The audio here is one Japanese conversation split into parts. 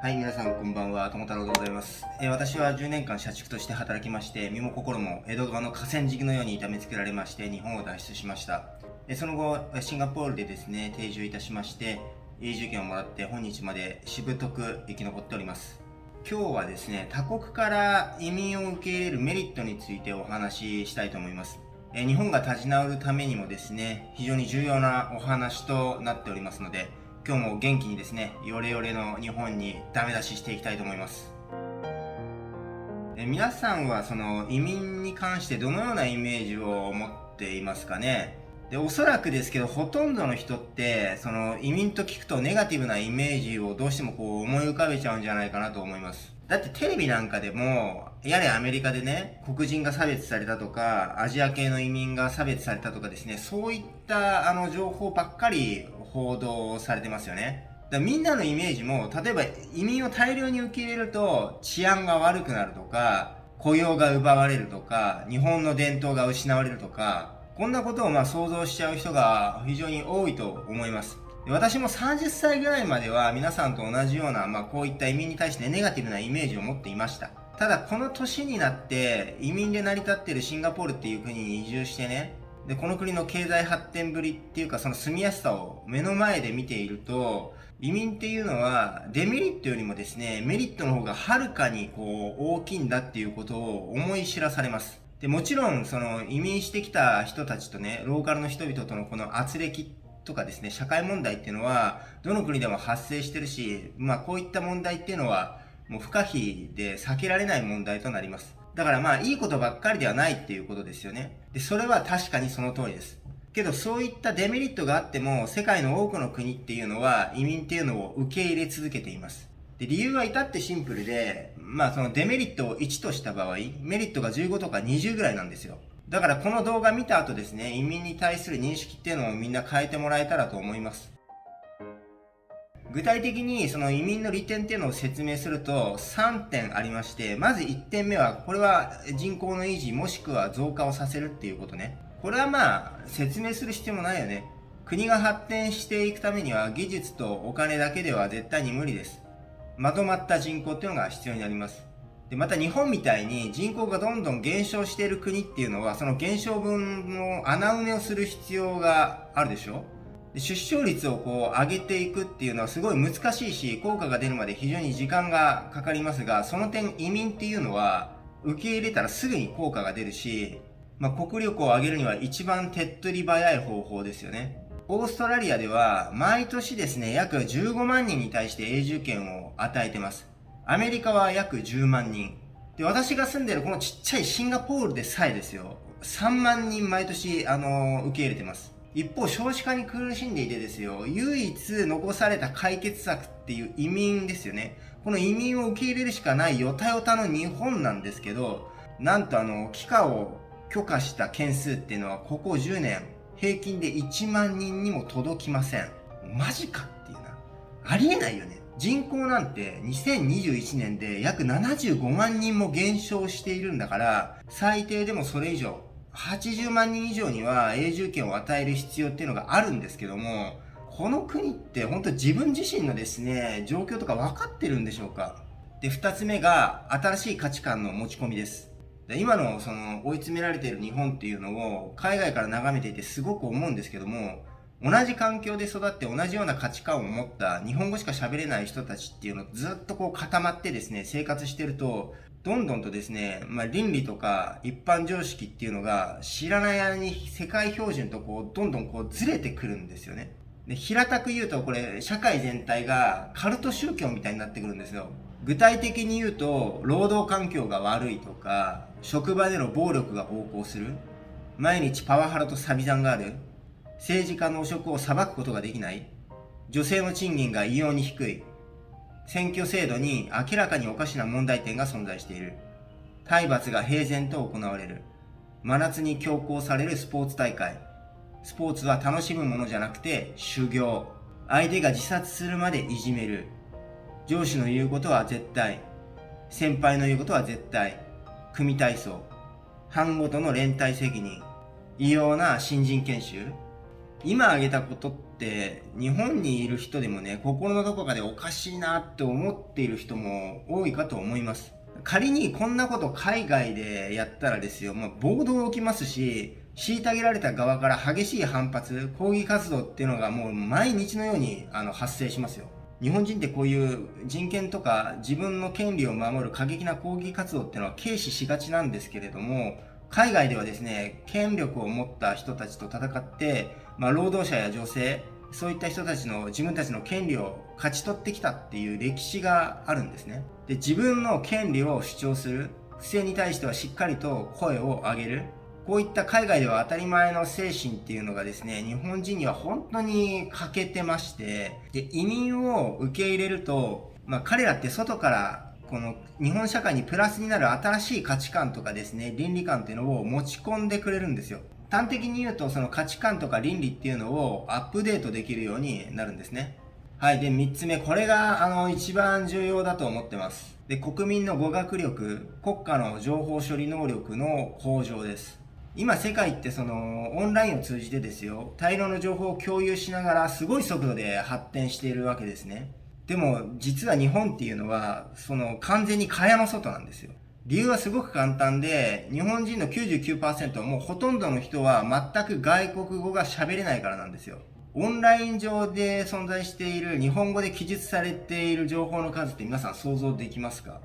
はい、皆さんこんばんは、友太郎でございます。私は10年間社畜として働きまして、身も心も江戸川の河川敷のように痛めつけられまして、日本を脱出しました。その後、シンガポールでですね、定住いたしまして、永住権をもらって本日までしぶとく生き残っております。今日はですね、他国から移民を受け入れるメリットについてお話ししたいと思います。日本が立ち直るためにもですね、非常に重要なお話となっておりますので、今日も元気にですね、ヨレヨレの日本にダメ出ししていきたいと思います。皆さんはその移民に関してどのようなイメージを持っていますかね。で、おそらくですけど、ほとんどの人ってその移民と聞くとネガティブなイメージをどうしてもこう思い浮かべちゃうんじゃないかなと思います。だってテレビなんかでも、やれアメリカでね、黒人が差別されたとか、アジア系の移民が差別されたとかですね、そういった情報ばっかり報道されてますよね。だからみんなのイメージも、例えば移民を大量に受け入れると治安が悪くなるとか、雇用が奪われるとか、日本の伝統が失われるとか、こんなことを想像しちゃう人が非常に多いと思います。私も30歳ぐらいまでは皆さんと同じような、こういった移民に対してネガティブなイメージを持っていました。ただこの年になって移民で成り立っているシンガポールっていう国に移住してね、でこの国の経済発展ぶりっていうか、その住みやすさを目の前で見ていると、移民っていうのはデメリットよりもですね、メリットの方がはるかに大きいんだっていうことを思い知らされます。でもちろんその移民してきた人たちとね、ローカルの人々とのこの圧力とかですね、社会問題っていうのはどの国でも発生してるし、こういった問題っていうのはもう不可避で避けられない問題となります。だからいいことばっかりではないっていうことですよね。で、それは確かにその通りです。けどそういったデメリットがあっても、世界の多くの国っていうのは移民っていうのを受け入れ続けています。で、理由は至ってシンプルで、そのデメリットを1とした場合、メリットが15とか20ぐらいなんですよ。だからこの動画見た後ですね、移民に対する認識っていうのをみんな変えてもらえたらと思います。具体的にその移民の利点っていうのを説明すると3点ありまして、まず1点目は、これは人口の維持もしくは増加をさせるっていうことね。これは説明する必要もないよね。国が発展していくためには技術とお金だけでは絶対に無理です。まとまった人口っていうのが必要になります。で、また日本みたいに人口がどんどん減少している国っていうのは、その減少分の穴埋めをする必要があるでしょ。で、出生率を上げていくっていうのはすごい難しいし、効果が出るまで非常に時間がかかりますが、その点移民っていうのは受け入れたらすぐに効果が出るし、国力を上げるには一番手っ取り早い方法ですよね。オーストラリアでは毎年ですね、約15万人に対して永住権を与えてます。アメリカは約10万人。で、私が住んでるこのちっちゃいシンガポールでさえですよ、3万人毎年、受け入れてます。一方、少子化に苦しんでいてですよ、唯一残された解決策っていう移民ですよね。この移民を受け入れるしかないヨタヨタの日本なんですけど、なんと帰化を許可した件数っていうのはここ10年、平均で1万人にも届きません。マジかっていうな。ありえないよね。人口なんて2021年で約75万人も減少しているんだから、最低でもそれ以上、80万人以上には永住権を与える必要っていうのがあるんですけども、この国って本当自分自身のですね、状況とか分かってるんでしょうか。で、2つ目が新しい価値観の持ち込みです。で、今のその追い詰められている日本っていうのを海外から眺めていてすごく思うんですけども、同じ環境で育って同じような価値観を持った日本語しか喋れない人たちっていうのをずっと固まってですね、生活してると、どんどんとですね、倫理とか一般常識っていうのが知らない間に世界標準とどんどんずれてくるんですよね。で、平たく言うとこれ社会全体がカルト宗教みたいになってくるんですよ。具体的に言うと、労働環境が悪いとか、職場での暴力が横行する、毎日パワハラとサビ残がある、政治家の汚職を裁くことができない、女性の賃金が異様に低い、選挙制度に明らかにおかしな問題点が存在している、体罰が平然と行われる、真夏に強行されるスポーツ大会、スポーツは楽しむものじゃなくて修行、相手が自殺するまでいじめる、上司の言うことは絶対、先輩の言うことは絶対、組体操、班ごとの連帯責任、異様な新人研修、今挙げたことって日本にいる人でもね、心のどこかでおかしいなって思っている人も多いかと思います。仮にこんなこと海外でやったらですよ、暴動起きますし、虐げられた側から激しい反発、抗議活動っていうのがもう毎日のように発生しますよ。日本人ってこういう人権とか自分の権利を守る過激な抗議活動っていうのは軽視しがちなんですけれども、海外ではですね、権力を持った人たちと戦って、労働者や女性、そういった人たちの自分たちの権利を勝ち取ってきたっていう歴史があるんですね。で、自分の権利を主張する、不正に対してはしっかりと声を上げる、こういった海外では当たり前の精神っていうのがですね、日本人には本当に欠けてまして、で、移民を受け入れると、彼らって外からこの日本社会にプラスになる新しい価値観とかですね、倫理観っていうのを持ち込んでくれるんですよ。端的に言うと、その価値観とか倫理っていうのをアップデートできるようになるんですね。はい。で、3つ目。これが、一番重要だと思ってます。で、国民の語学力、国家の情報処理能力の向上です。今世界ってオンラインを通じてですよ、大量の情報を共有しながらすごい速度で発展しているわけですね。でも実は日本っていうのは完全に蚊帳の外なんですよ。理由はすごく簡単で、日本人の 99% もうほとんどの人は全く外国語が喋れないからなんですよ。オンライン上で存在している日本語で記述されている情報の数って皆さん想像できますか？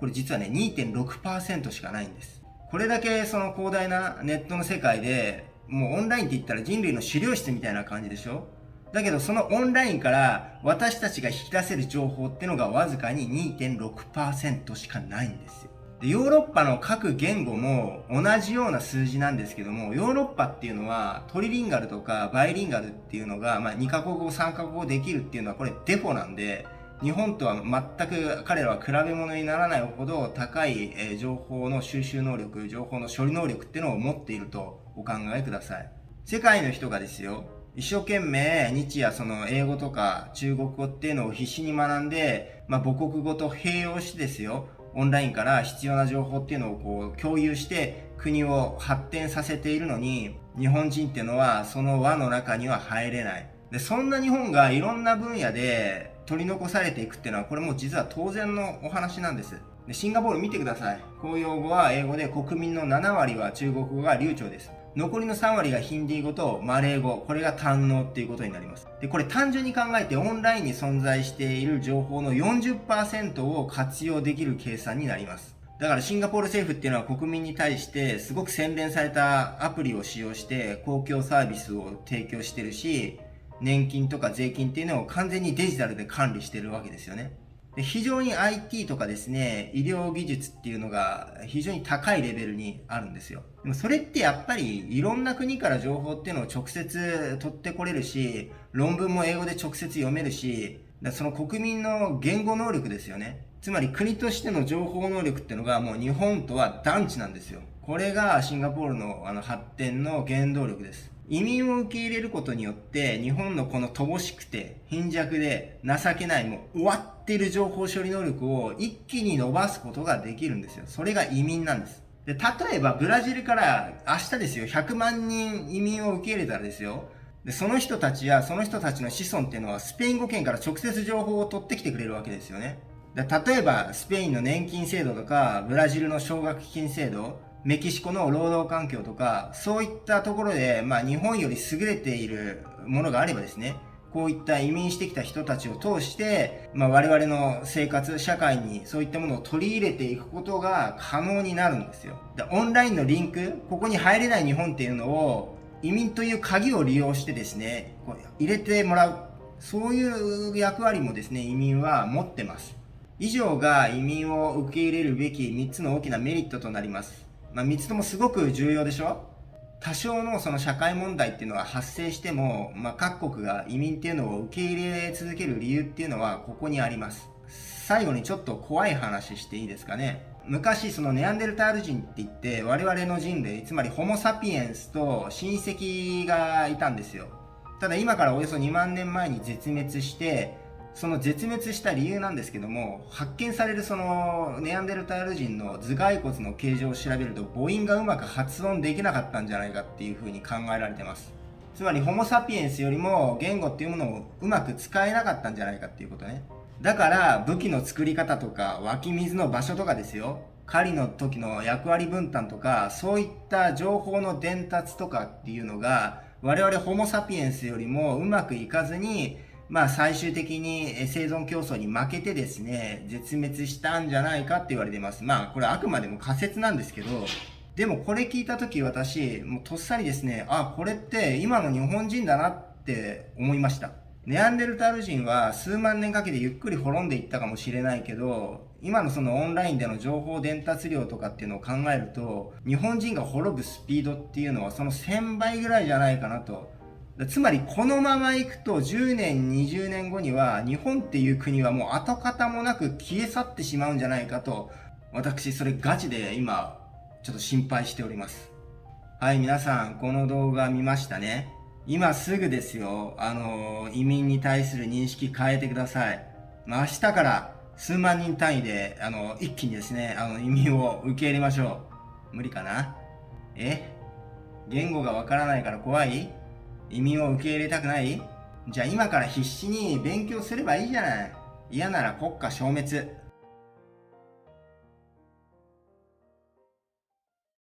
これ実はね 2.6% しかないんです。これだけ広大なネットの世界で、もうオンラインって言ったら人類の資料室みたいな感じでしょ？だけどそのオンラインから私たちが引き出せる情報ってのがわずかに 2.6% しかないんですよ。で、ヨーロッパの各言語も同じような数字なんですけども、ヨーロッパっていうのはトリリンガルとかバイリンガルっていうのが、2カ国語3カ国語できるっていうのはこれデフォなんで、日本とは全く彼らは比べ物にならないほど高い情報の収集能力、情報の処理能力っていうのを持っているとお考えください。世界の人がですよ、一生懸命日夜英語とか中国語っていうのを必死に学んで、母国語と併用してですよ、オンラインから必要な情報っていうのをこう共有して国を発展させているのに、日本人っていうのはその輪の中には入れない。で、そんな日本がいろんな分野で取り残されていくっていうのは、これも実は当然のお話なんです。で、シンガポール見てください。公用語は英語で、国民の7割は中国語が流暢です。残りの3割がヒンディー語とマレー語、これが堪能っていうことになります。で、これ単純に考えてオンラインに存在している情報の 40% を活用できる計算になります。だからシンガポール政府っていうのは国民に対してすごく洗練されたアプリを使用して公共サービスを提供してるし、年金とか税金っていうのを完全にデジタルで管理してるわけですよね。で、非常に IT とかですね、医療技術っていうのが非常に高いレベルにあるんですよ。でもそれってやっぱりいろんな国から情報っていうのを直接取ってこれるし、論文も英語で直接読めるし、その国民の言語能力ですよね。つまり国としての情報能力っていうのがもう日本とは段違なんですよ。これがシンガポールの発展の原動力です。移民を受け入れることによって日本のこの乏しくて貧弱で情けない、もう終わっている情報処理能力を一気に伸ばすことができるんですよ。それが移民なんです。で、例えばブラジルから明日ですよ、100万人移民を受け入れたらですよ、で、その人たちやその人たちの子孫っていうのはスペイン語圏から直接情報を取ってきてくれるわけですよね。で、例えばスペインの年金制度とかブラジルの奨学金制度、メキシコの労働環境とか、そういったところで、日本より優れているものがあればですね、こういった移民してきた人たちを通して、我々の生活、社会にそういったものを取り入れていくことが可能になるんですよ。で、オンラインのリンク、ここに入れない日本っていうのを、移民という鍵を利用してですね、こう入れてもらう。そういう役割もですね、移民は持ってます。以上が移民を受け入れるべき3つの大きなメリットとなります。3つともすごく重要でしょ？多少のその社会問題っていうのは発生しても、各国が移民っていうのを受け入れ続ける理由っていうのはここにあります。最後にちょっと怖い話していいですかね。昔そのネアンデルタール人って言って我々の人類、つまりホモサピエンスと親戚がいたんですよ。ただ今からおよそ2万年前に絶滅して、その絶滅した理由なんですけども、発見されるそのネアンデルタール人の頭蓋骨の形状を調べると母音がうまく発音できなかったんじゃないかっていうふうに考えられてます。つまりホモ・サピエンスよりも言語っていうものをうまく使えなかったんじゃないかっていうことね。だから武器の作り方とか湧き水の場所とかですよ、狩りの時の役割分担とか、そういった情報の伝達とかっていうのが我々ホモ・サピエンスよりもうまくいかずに、最終的に生存競争に負けてですね、絶滅したんじゃないかって言われてます。これあくまでも仮説なんですけど、でもこれ聞いた時私、もうとっさにですね、これって今の日本人だなって思いました。ネアンデルタール人は数万年かけてゆっくり滅んでいったかもしれないけど、今のそのオンラインでの情報伝達量とかっていうのを考えると、日本人が滅ぶスピードっていうのはその1000倍ぐらいじゃないかなと。つまりこのままいくと10年20年後には日本っていう国はもう跡形もなく消え去ってしまうんじゃないかと、私それガチで今ちょっと心配しております。はい、皆さんこの動画見ましたね。今すぐですよ、移民に対する認識変えてください。明日から数万人単位で一気にですね、移民を受け入れましょう。無理かな？言語がわからないから怖い？移民を受け入れたくない？じゃあ今から必死に勉強すればいいじゃない。嫌なら国家消滅。